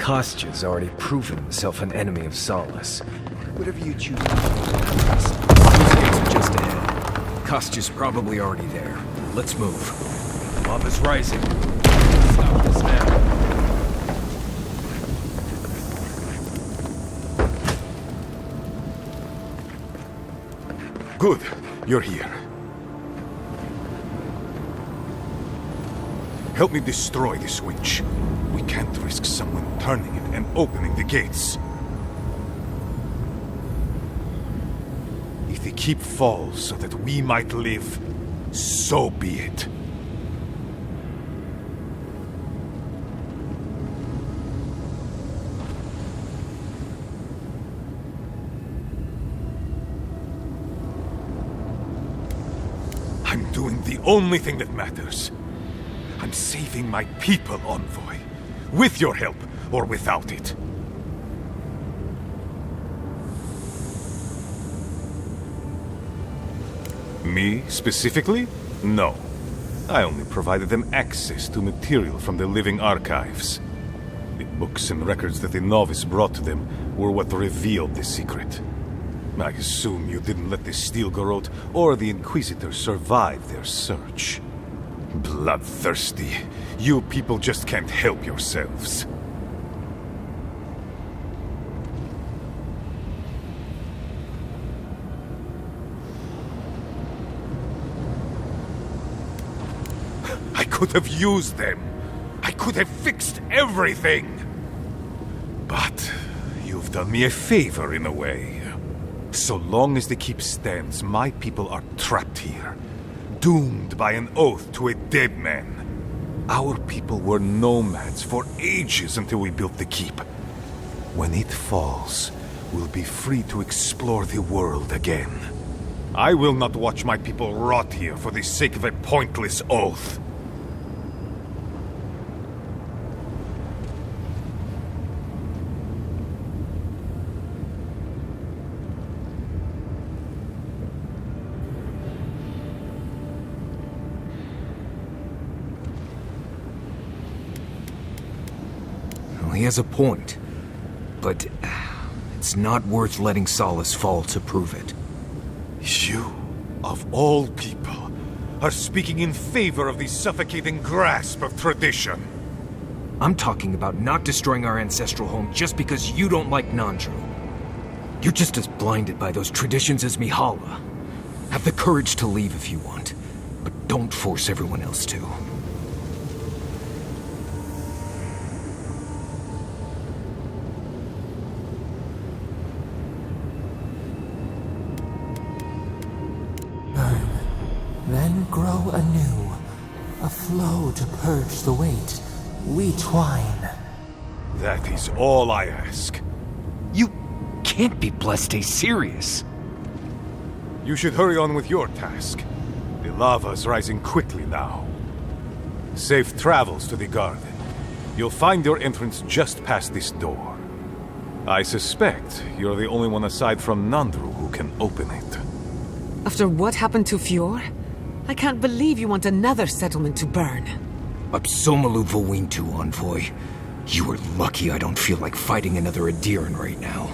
Kostya's already proven himself an enemy of Solace. Whatever you choose to do, gates are just ahead. Kostya's probably already there. Let's move. Lava's rising. Stop this now. Good, you're here. Help me destroy this winch. We can't risk someone turning it and opening the gates. If the keep falls so that we might live, so be it. I'm doing the only thing that matters. I'm saving my people, Envoy. With your help, or without it. Me, specifically? No. I only provided them access to material from the living archives. The books and records that the novice brought to them were what revealed the secret. I assume you didn't let the Steel-Garrote or the Inquisitor survive their search. Bloodthirsty. You people just can't help yourselves. I could have used them. I could have fixed everything. But you've done me a favor in a way. So long as the keep stands, my people are trapped here. Doomed by an oath to a dead man. Our people were nomads for ages until we built the keep. When it falls, we'll be free to explore the world again. I will not watch my people rot here for the sake of a pointless oath. He has a point, but it's not worth letting Solace fall to prove it. You, of all people, are speaking in favor of the suffocating grasp of tradition. I'm talking about not destroying our ancestral home just because you don't like Nandru. You're just as blinded by those traditions as Mihala. Have the courage to leave if you want, but don't force everyone else to. Then grow anew, a flow to purge the weight. We twine. That is all I ask. You can't be blessed serious. You should hurry on with your task. The lava's rising quickly now. Safe travels to the garden. You'll find your entrance just past this door. I suspect you're the only one aside from Nandru who can open it. After what happened to Fior? I can't believe you want another settlement to burn. Absomalu Vawintu, Envoy. You are lucky I don't feel like fighting another Adiran right now.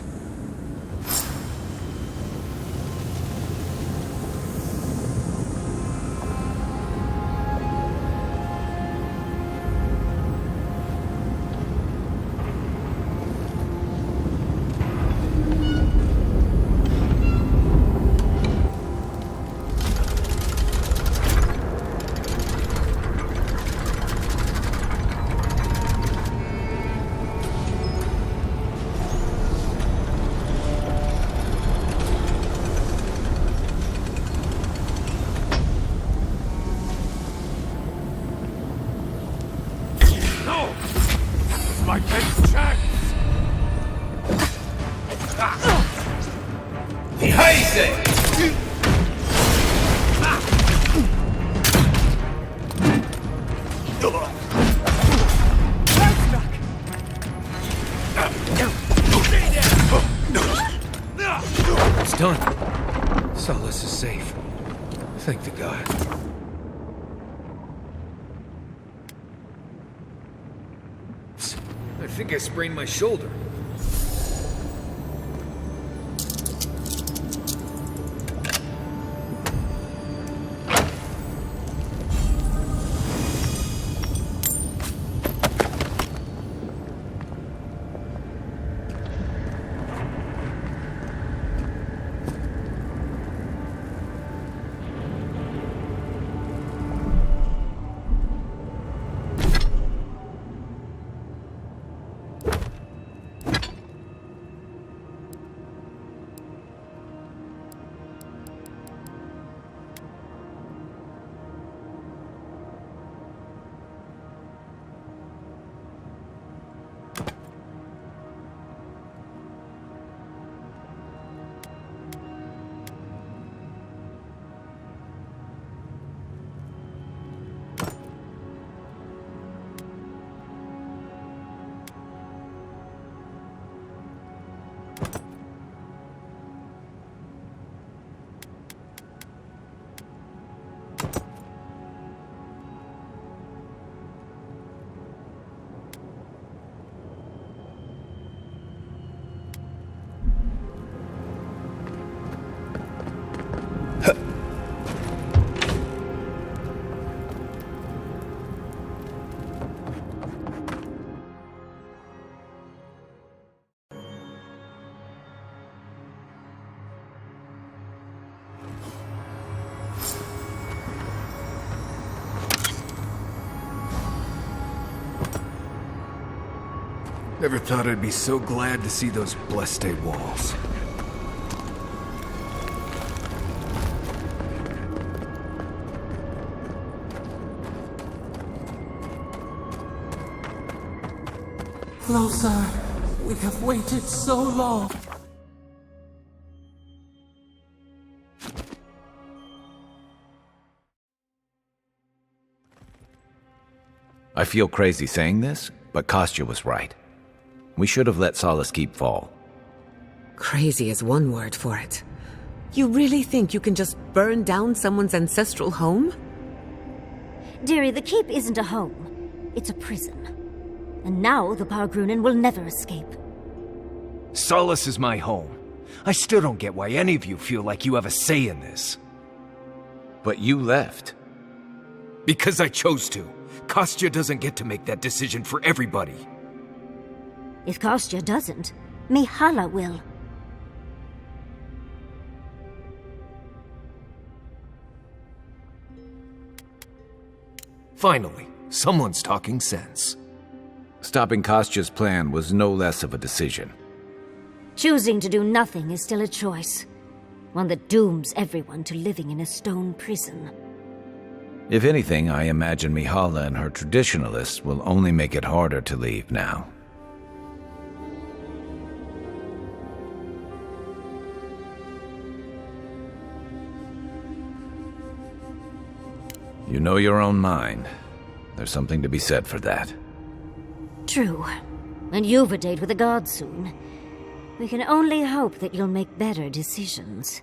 My best chance! It's done. Solace is safe. Thank the god. I think I sprained my shoulder. Never thought I'd be so glad to see those Bleste walls. Closer. We have waited so long. I feel crazy saying this, but Kostya was right. We should have let Solace keep fall. Crazy is one word for it. You really think you can just burn down someone's ancestral home? Dearie, the keep isn't a home. It's a prison. And now the Pargrunen will never escape. Solace is my home. I still don't get why any of you feel like you have a say in this. But you left. Because I chose to. Kostya doesn't get to make that decision for everybody. If Kostya doesn't, Mihala will. Finally, someone's talking sense. Stopping Kostya's plan was no less of a decision. Choosing to do nothing is still a choice. One that dooms everyone to living in a stone prison. If anything, I imagine Mihala and her traditionalists will only make it harder to leave now. You know your own mind. There's something to be said for that. True. And you've a date with the gods soon. We can only hope that you'll make better decisions.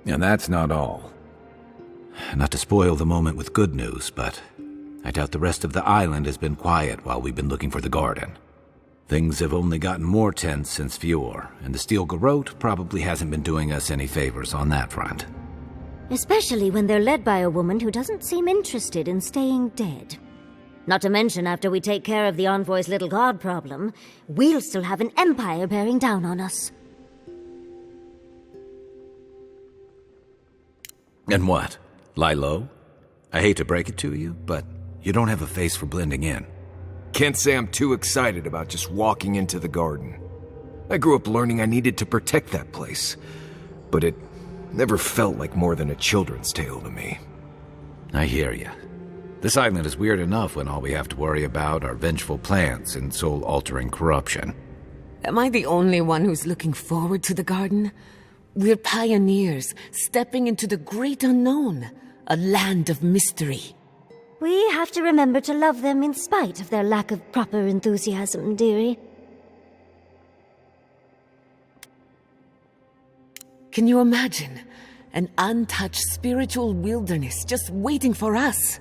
And that's not all. Not to spoil the moment with good news, but I doubt the rest of the island has been quiet while we've been looking for the garden. Things have only gotten more tense since Fjord, and the Steel Garrote probably hasn't been doing us any favors on that front. Especially when they're led by a woman who doesn't seem interested in staying dead. Not to mention, after we take care of the Envoy's little god problem, we'll still have an empire bearing down on us. And what? Lie low? I hate to break it to you, but you don't have a face for blending in. Can't say I'm too excited about just walking into the garden. I grew up learning I needed to protect that place, but it never felt like more than a children's tale to me. I hear you. This island is weird enough when all we have to worry about are vengeful plans and soul-altering corruption. Am I the only one who's looking forward to the garden? We're pioneers, stepping into the great unknown, a land of mystery. We have to remember to love them in spite of their lack of proper enthusiasm, dearie. Can you imagine? An untouched spiritual wilderness just waiting for us.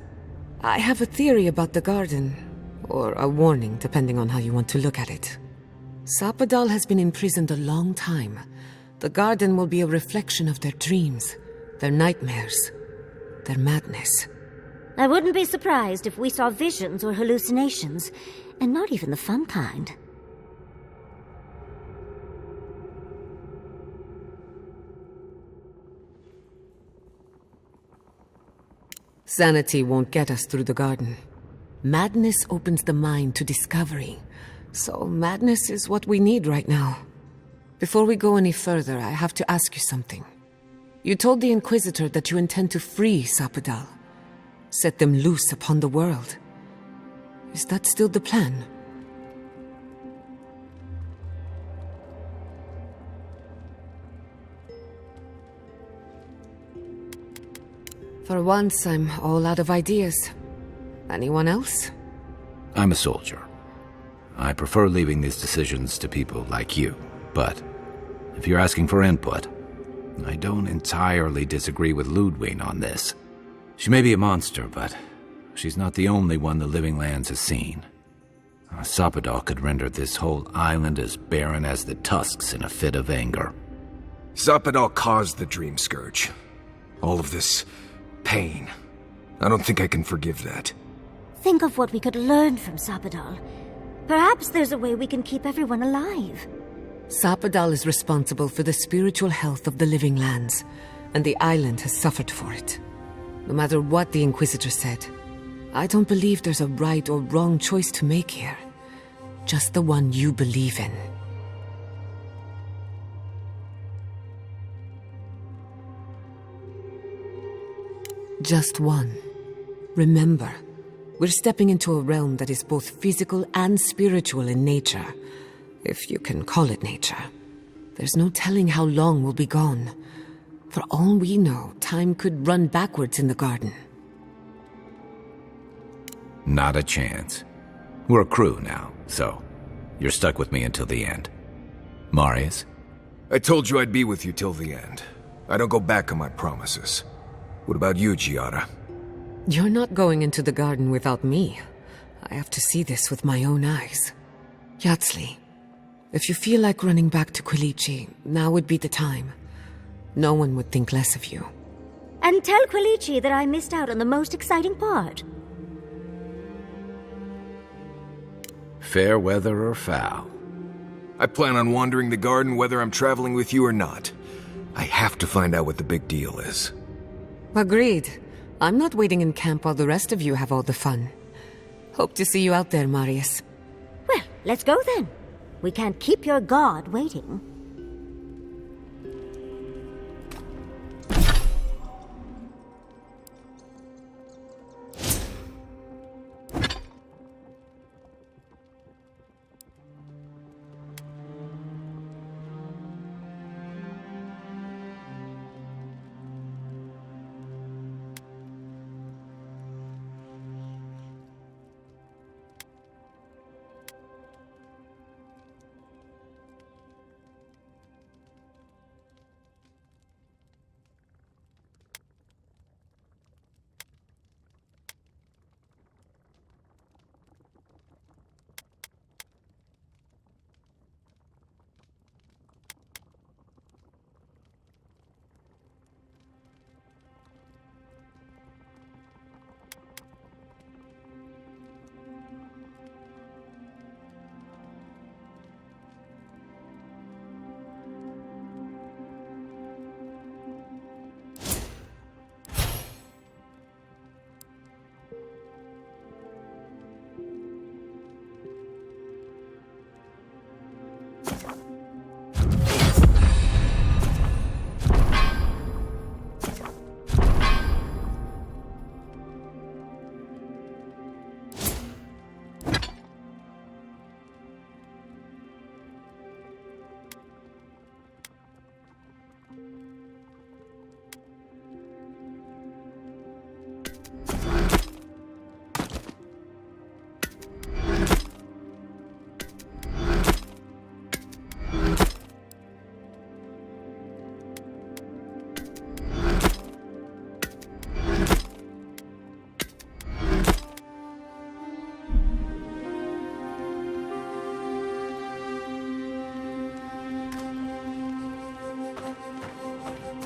I have a theory about the garden. Or a warning, depending on how you want to look at it. Sapadal has been imprisoned a long time. The garden will be a reflection of their dreams, their nightmares, their madness. I wouldn't be surprised if we saw visions or hallucinations, and not even the fun kind. Sanity won't get us through the garden. Madness opens the mind to discovery. So madness is what we need right now. Before we go any further, I have to ask you something. You told the Inquisitor that you intend to free Sapadal. Set them loose upon the world. Is that still the plan? For once, I'm all out of ideas. Anyone else? I'm a soldier. I prefer leaving these decisions to people like you, but if you're asking for input, I don't entirely disagree with Ludwig on this. She may be a monster, but she's not the only one the Living Lands has seen. Sapadal could render this whole island as barren as the tusks in a fit of anger. Sapadal caused the Dream Scourge. All of this pain. I don't think I can forgive that. Think of what we could learn from Sapadal. Perhaps there's a way we can keep everyone alive. Sapadal is responsible for the spiritual health of the Living Lands, and the island has suffered for it. No matter what the Inquisitor said, I don't believe there's a right or wrong choice to make here. Just the one you believe in. Just one. Remember, we're stepping into a realm that is both physical and spiritual in nature. If you can call it nature. There's no telling how long we'll be gone. For all we know, time could run backwards in the garden. Not a chance. We're a crew now, so you're stuck with me until the end. Marius? I told you I'd be with you till the end. I don't go back on my promises. What about you, Giada? You're not going into the garden without me. I have to see this with my own eyes. Yatsli, if you feel like running back to Quilici, now would be the time. No one would think less of you. And tell Quilici that I missed out on the most exciting part. Fair weather or foul? I plan on wandering the garden whether I'm traveling with you or not. I have to find out what the big deal is. Agreed. I'm not waiting in camp while the rest of you have all the fun. Hope to see you out there, Marius. Well, let's go then. We can't keep your god waiting.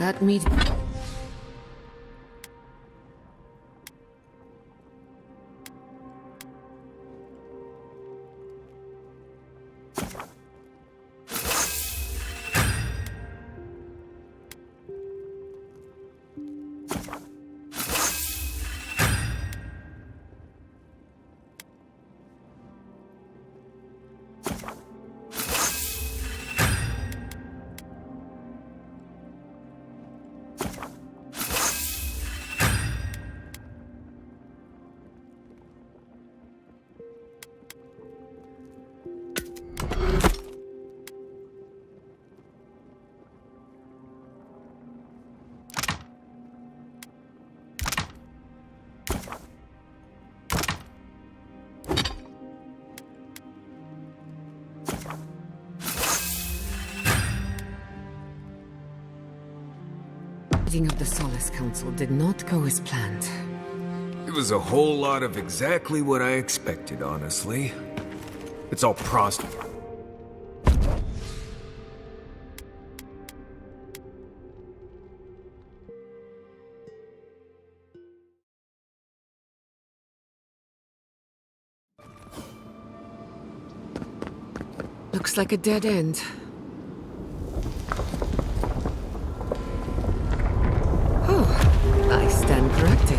That meeting... meeting of the Solace Council did not go as planned. It was a whole lot of exactly what I expected, honestly. It's all Prost. Looks like a dead end. Oh, I stand corrected.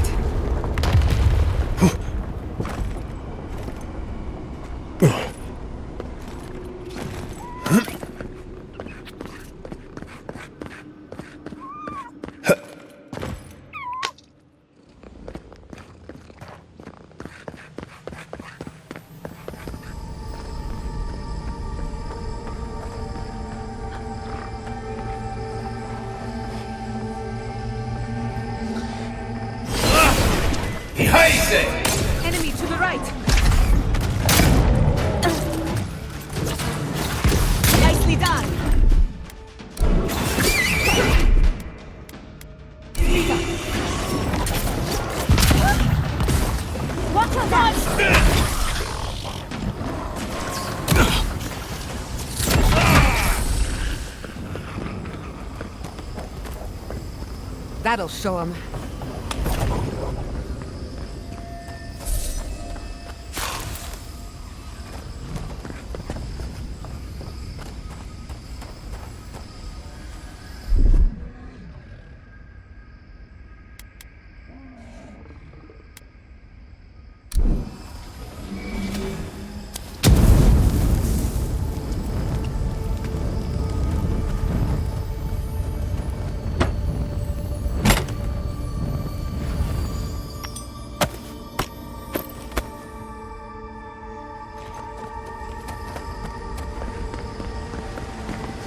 Enemy to the right! Nicely done! Watch your back! That'll show him.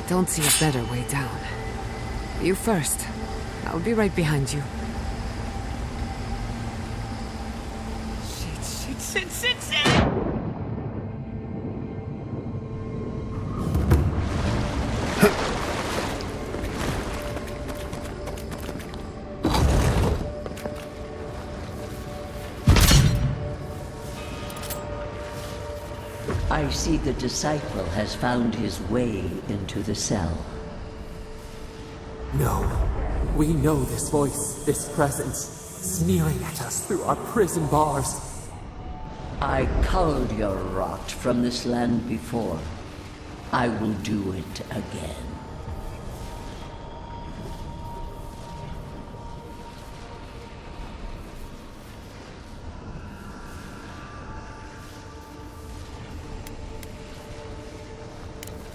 Don't see a better way down. You first. I'll be right behind you. Shit! I see the disciple has found his way into the cell. No. We know this voice, this presence, sneering at us through our prison bars. I culled your rot from this land before. I will do it again.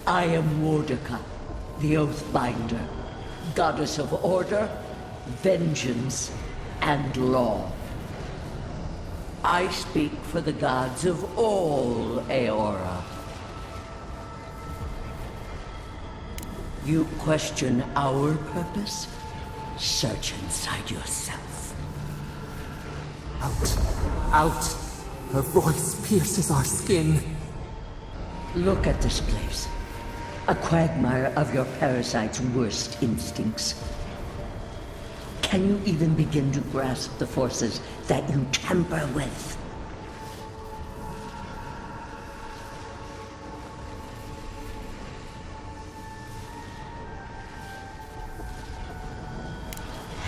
I am Mordecai, the Oathbinder, goddess of order, vengeance, and law. I speak for the gods of all Aora. You question our purpose? Search inside yourself. Out! Her voice pierces our skin. Look at this place. A quagmire of your parasite's worst instincts. Can you even begin to grasp the forces that you tamper with?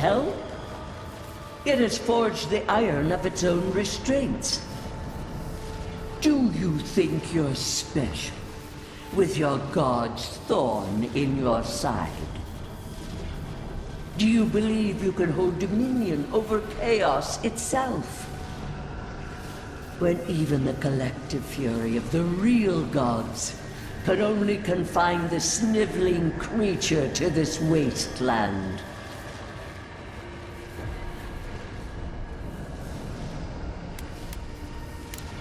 help? It has forged the iron of its own restraints. Do you think you're special, with your god's thorn in your side? Do you believe you can hold dominion over chaos itself? When even the collective fury of the real gods can only confine the sniveling creature to this wasteland.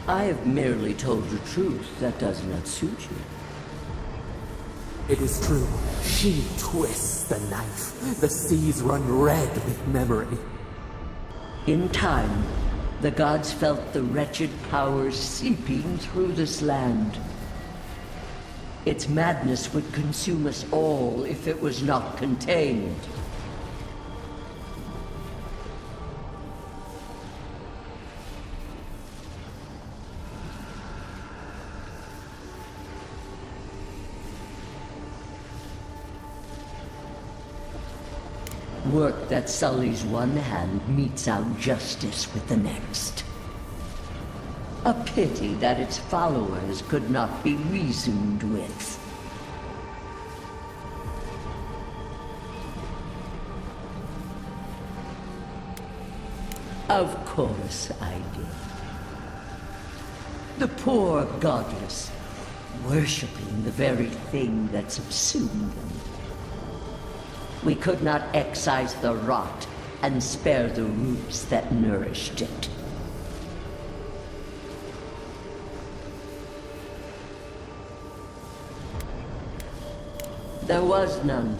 I have merely told the truth that does not suit you. It is true. She twists the knife. The seas run red with memory. In time, the gods felt the wretched powers seeping through this land. Its madness would consume us all if it was not contained. Work that sullies one hand meets out justice with the next. A pity that its followers could not be reasoned with. Of course I did. The poor godless, worshipping the very thing that subsumed them. We could not excise the rot and spare the roots that nourished it. There was none.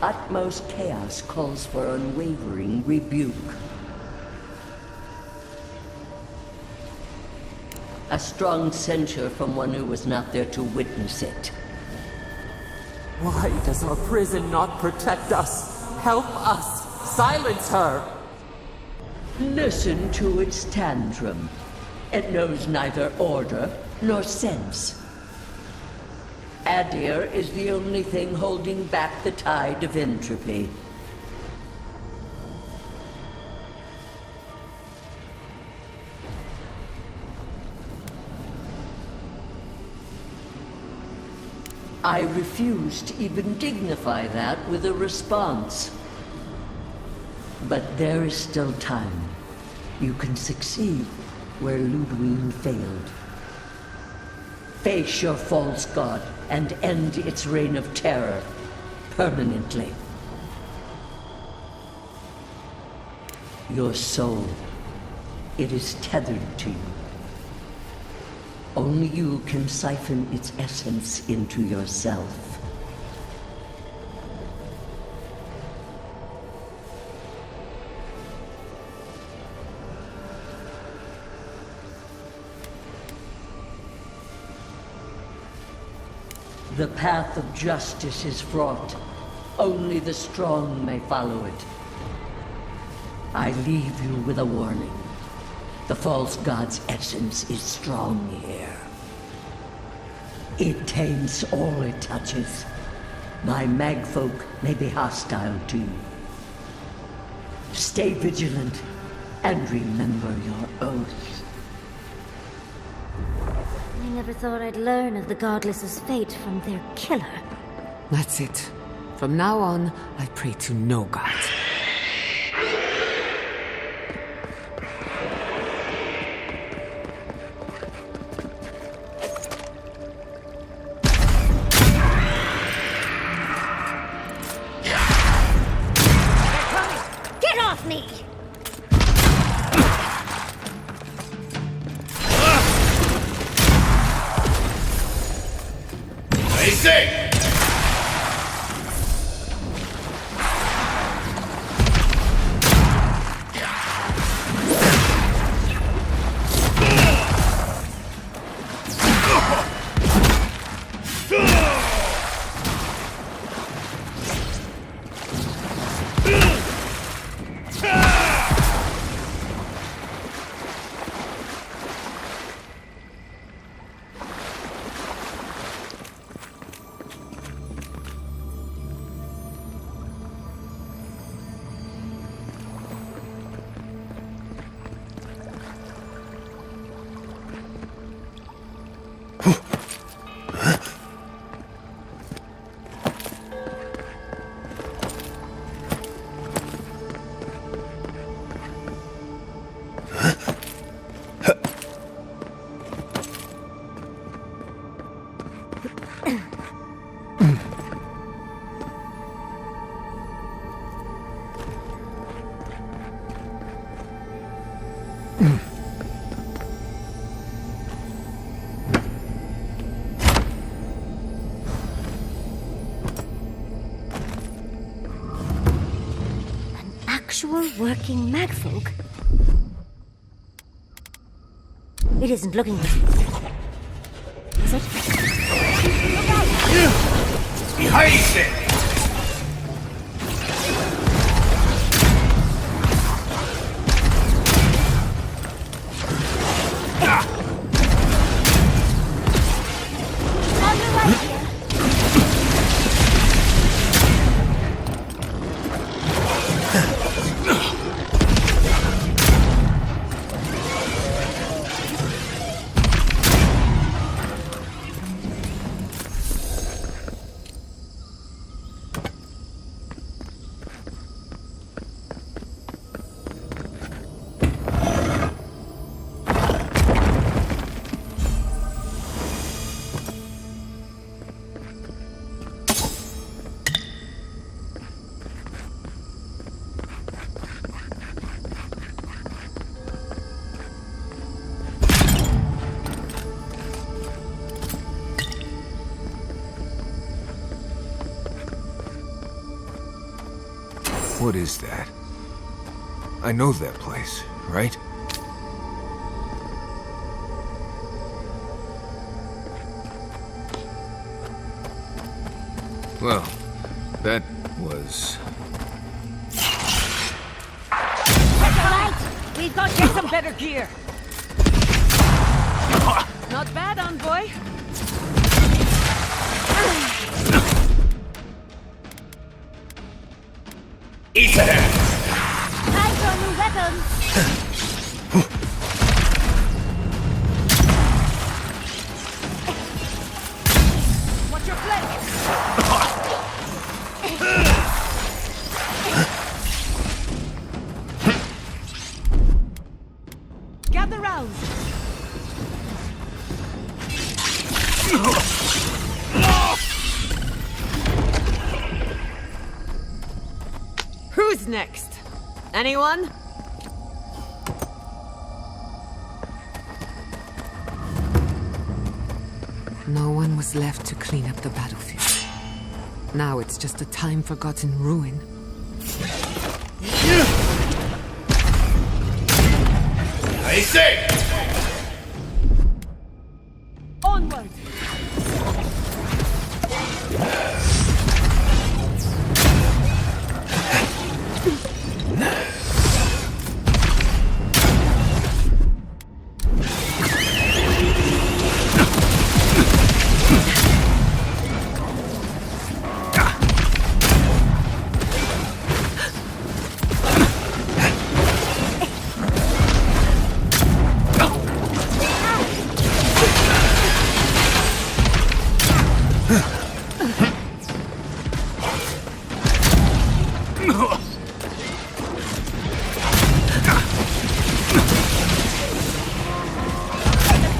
Utmost chaos calls for unwavering rebuke. A strong censure from one who was not there to witness it. Why does our prison not protect us? Help us! Silence her! Listen to its tantrum. It knows neither order nor sense. Adir is the only thing holding back the tide of entropy. I refuse to even dignify that with a response. But there is still time. You can succeed where Ludwig failed. Face your false god and end its reign of terror permanently. Your soul, it is tethered to you. Only you can siphon its essence into yourself. The path of justice is fraught. Only the strong may follow it. I leave you with a warning. The false god's essence is strong here. It taints all it touches. My magfolk may be hostile to you. Stay vigilant and remember your oath. I never thought I'd learn of the Godless's fate from their killer. That's it. From now on, I pray to no god. Get off me! Actual working magfolk? It isn't looking good. Is it? Behind it! On the right here. What is that? I know that place, right? Well, that was... Right! We've got to get some better gear. Not bad, envoy. Eat it! Time for a new weapon. Watch your flank. Gather round. Who's next? Anyone? No one was left to clean up the battlefield. Now it's just a time-forgotten ruin. I say! Onward!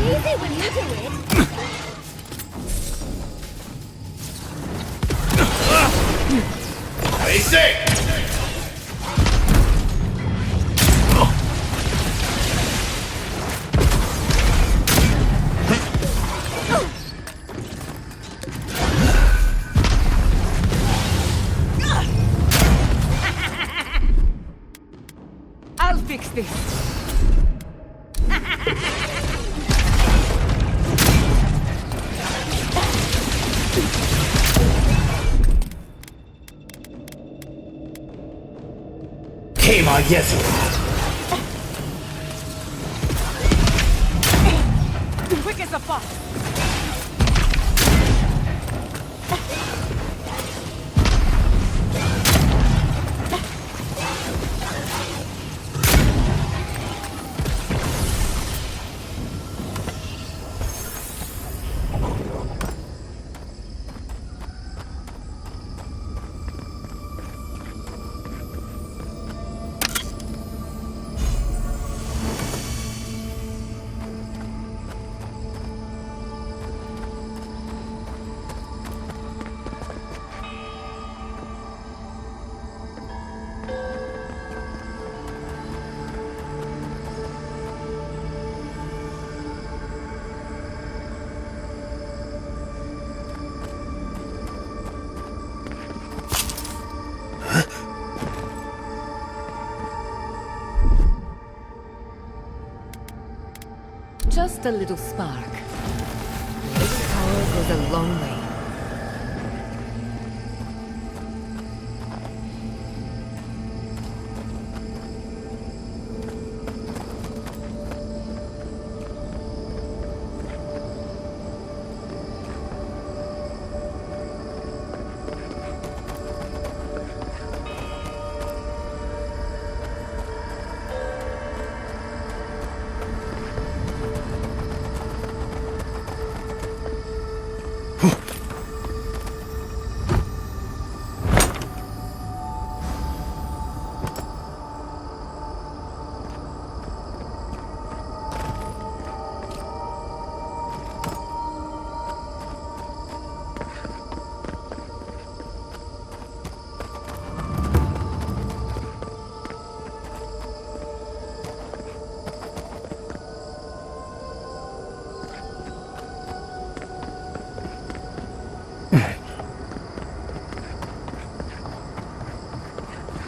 Easy when you do it. I say! I'll fix this. Kema Yezu! Quick as a fox. Just a little spark. This power goes a long way.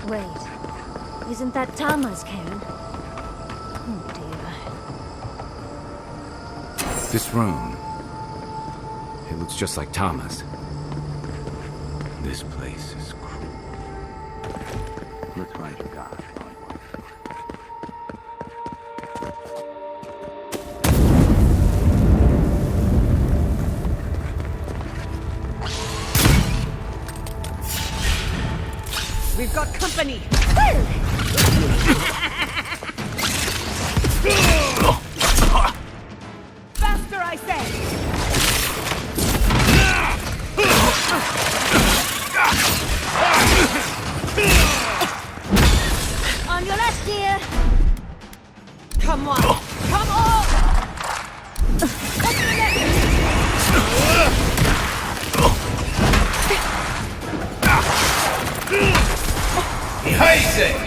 Wait, isn't that Tama's cairn? Oh dear. This room. It looks just like Tama's. This place is cruel. Let's find your god. We've got company! Faster, I say! On your left, dear! Come on! Come on! What's the next? Behind it!